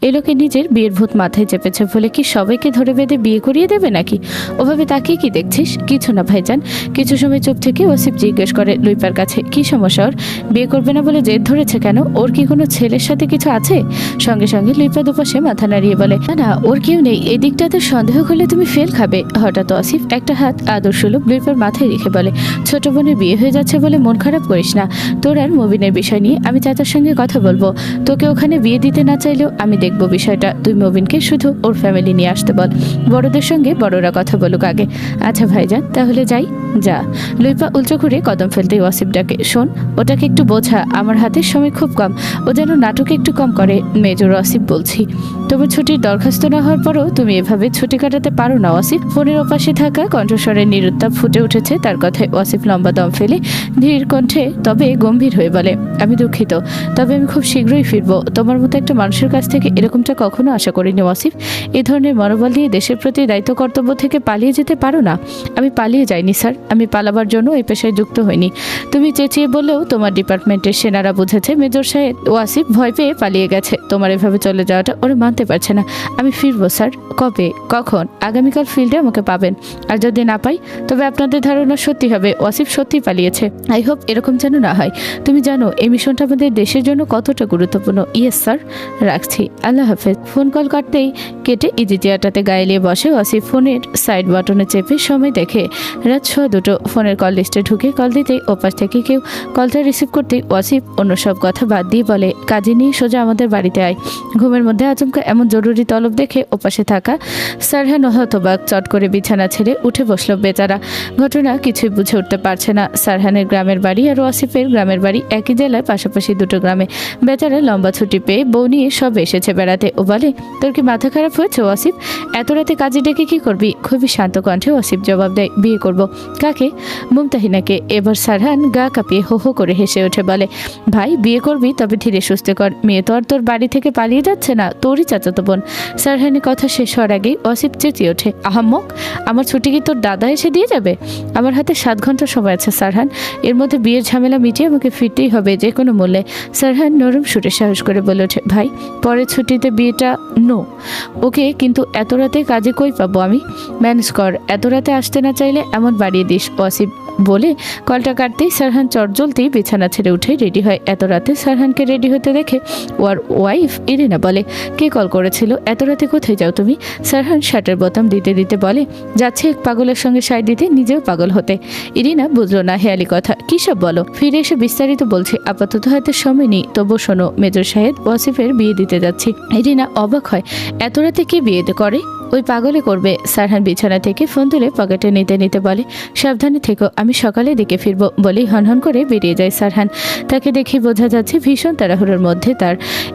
এ লোকে নিজের বিয়ের ভূত মাথায় চেপেছে বলে কি সবাইকে ধরে বেঁধে বিয়ে করিয়ে দেবে নাকি? ওভাবে তাকিয়ে কি দেখছিস? কিছু না ভাইজান। কিছু সময় চুপ থেকে ওসিফ জিজ্ঞেস করে লুইপার কাছে, কি সমস্যা ওর? বিয়ে করবে না বলে জেদ ধরেছে কেন? ওর কি কোনো ছেলের সাথে কিছু আছে? সঙ্গে সঙ্গে লুইপা দুপাশে মাথা নাড়িয়ে বলে, না না, ওর কেউ নেই। এই দিকটাতে সন্দেহ করলে তুমি ফেল খাবে। হঠাৎ আসিফ একটা হাত আদর্শলুপ লুইপার মাথায় রেখে বলে, ছোট বোনের বিয়ে হয়ে যাচ্ছে বলে মন খারাপ করিস না। তোর আর মুবিনের বিষয় নিয়ে আমি চাচার সঙ্গে কথা বলবো। তোকে ওখানে বিয়ে দিতে না চাইলেও আমি দেখবো বিষয়টা। তুই মুবিনকে শুধু ওর ফ্যামিলি নিয়ে আসতে বল। বড়দের সঙ্গে বড়রা কথা বলুক আগে। আচ্ছা ভাইজান, তাহলে যাই। যা। লুইপা উল্টো করে কদম ফেলতেই ওয়াসিফ ডাকে, শোন, ওটাকে একটু বোঝা, আমার হাতের সময় খুব কম। ও যেন নাটকে একটু কম করে। মেজর ওয়াসিফ বলছি, তোমার ছুটির দরখাস্ত না হওয়ার পরও তুমি এভাবে ছুটি কাটাতে পারো না ওয়াসিফ। ফোনের ওপাশে থাকা কণ্ঠস্বরের নিরুত্তাপ ফুটে উঠেছে তার কথায়। ওয়াসিফ লম্বা দম ফেলে ধীর কণ্ঠে তবে গম্ভীর হয়ে বলে, আমি দুঃখিত, তবে আমি খুব শীঘ্রই ফিরবো। তোমার মতো একটা মানুষের কাছ থেকে এরকমটা কখনো আশা করিনি ওয়াসিফ। এ ধরনের মনোবল দিয়ে দেশের প্রতি দায়িত্ব কর্তব্য থেকে পালিয়ে যেতে পারো না। আমি পালিয়ে যাইনি স্যার, আমি পালাবার জন্য এই পেশায় যুক্ত হইনি। তুমি চেঁচিয়ে বললেও তোমার ডিপার্টমেন্টের সেনারা বুঝেছে মেজর সাহেব ওয়াসিফ ভয় পেয়ে পালিয়ে গেছে। তোমার এভাবে চলে যাওয়াটা ওরা মানতে পারছে না। আমি ফিরবো স্যার। কবে, কখন? আগামীকাল ফিল্ডে আমাকে পাবেন। আর যদি না পাই তবে আপনাদের ধারণা সত্যি হবে ওয়াসিফ সত্যি পালিয়েছে। আই হোপ এরকম যেন না হয়। তুমি জানো এই মিশনটা আমাদের দেশের জন্য কতটা গুরুত্বপূর্ণ। ইয়েস স্যার, রাখছি, আল্লাহ হাফেজ। ফোন কল কাটতেই কেটে ইজি চেয়ারটাতে গায়ে নিয়ে বসে ওয়াসিফ। ফোনের সাইড বাটনে চেপে সময় দেখে রাত 2:02। ফোনের কল লিস্টে ঢুকে কল দিতেই ওপাশ থেকে কেউ কলটা রিসিভ করতেই ওয়াসিফ অন্য সব কথা বাদ দিয়ে বলে, কাজে নিয়ে সোজা আমাদের বাড়িতে আয়। ঘুমের মধ্যে আচমকা এমন জরুরি তলব দেখে ওপাশে থাকা সারহান হতবাক। চট করে বিছানা ছেড়ে উঠে বসলো বেচারা। ঘটনা কিছুই বুঝে উঠতে পারছে না। সারহানের গ্রামের বাড়ি আর ওয়াসিফের গ্রামের বাড়ি একই জেলায়, পাশাপাশি দুটো গ্রামে। বেচারা লম্বা ছুটি পেয়ে বউ নিয়ে সব এসেছে বেড়াতে। ও বলে, তোর কি মাথা খারাপ হয়েছে ওয়াসিফ? এত রাতে কাজে ডেকে কি করবি? খুবই শান্ত কণ্ঠে ওয়াসিফ জবাব দেয়, বিয়ে করব। কাকে? মুমতাহিনাকে। এবার সারহান গা কাঁপিয়ে হো হো করে হেসে ওঠে, বলে, ভাই বিয়ে করবি তবে ধীরে সুস্থে কর। মেয়ে তো আর তোর বাড়ি থেকে পালিয়ে যাচ্ছে না, তোরই চাচাতো বোন। সারহানের কথা শেষ হওয়ার আগেই ওয়াসিফ চেঁচিয়ে ওঠে, আহাম্মক, আমার ছুটি কি তোর দাদা এসে দিয়ে যাবে? আমার হাতে 7 ঘন্টা সময় আছে সারহান। এর মধ্যে বিয়ের ঝামেলা মিটিয়ে আমাকে ফিরতেই হবে যে কোনো মূল্যে। সারহান নরম সুরে সাহস করে বলে ওঠে, ভাই পরের ছুটিতে বিয়েটা নো। ওকে, কিন্তু এত রাতে কাজে কই পাবো আমি? ম্যানেজ কর। এত রাতে আসতে না চাইলে এমন বাড়িয়ে দিস। ওয়াসিফ বলে কলটা কাটতেই সারহান চটজলতেই বিছানা ছেড়ে উঠে রেডি হয়। এত রাতে সারহানকে রেডি হতে দেখে ওর ওয়াইফ ইরিনা বলে, কে কল করেছিল? এত রাতে কোথায় যাও তুমি? সারহান শার্টের বোতাম দিতে দিতে বলে, যাচ্ছে এক পাগলের সঙ্গে সাই দিতে, নিজেও পাগল হতে। ইরিনা বুঝলো না হেয়ালি কথা, কি সব বলো? ফিরে এসে বিস্তারিত বলছে, আপাতত হাতে সময় নেই, তবু শোনো, মেজর সাহেব ওয়াসিফের বিয়ে দিতে যাচ্ছি। ইরিনা অবাক হয়, এত রাতে কে বিয়ে করে? ওই পাগলে করবে। সারহান বিছানা থেকে ফোন তুলে পকেটে নিতে নিতে বলে, সাবধানে থেকো, আমি সকালের দিকে ফিরবো। বলেই হনহন করে বেরিয়ে যায় সারহান। তাকে দেখে বোঝা যাচ্ছে ভীষণ তাড়াহুড়োর মধ্যে তার।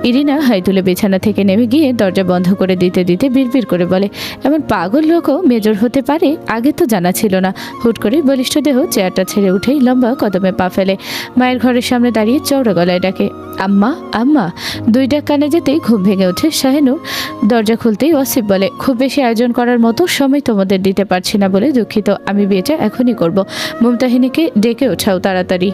ইরিনা হাই তুলে বিছানা থেকে নেমে গিয়ে দরজা বন্ধ করে দিতে দিতে বিড়বিড় করে বলে, এমন পাগল লোকও মেজর হতে পারে, আগে তো জানা ছিল না। হুট করে বলিষ্ঠ দেহ চেয়ারটা ছেড়ে উঠেই লম্বা কদমে পা ফেলে মায়ের ঘরের সামনে দাঁড়িয়ে চওড়া গলায় ডাকে, আম্মা, আম্মা। 2 ডাক কানে যেতেই ঘুম ভেঙে ওঠে শাহিনুর। দরজা খুলতেই ওয়াসিফ বলে, খুব বেশি আয়োজন করার মতো সময় তোমাদের দিতে পারছি না বলে দুঃখিত। আমি বিয়েটা এখনই করব। মুমতাহিনীকে ডেকে ওঠাও তাড়াতাড়ি।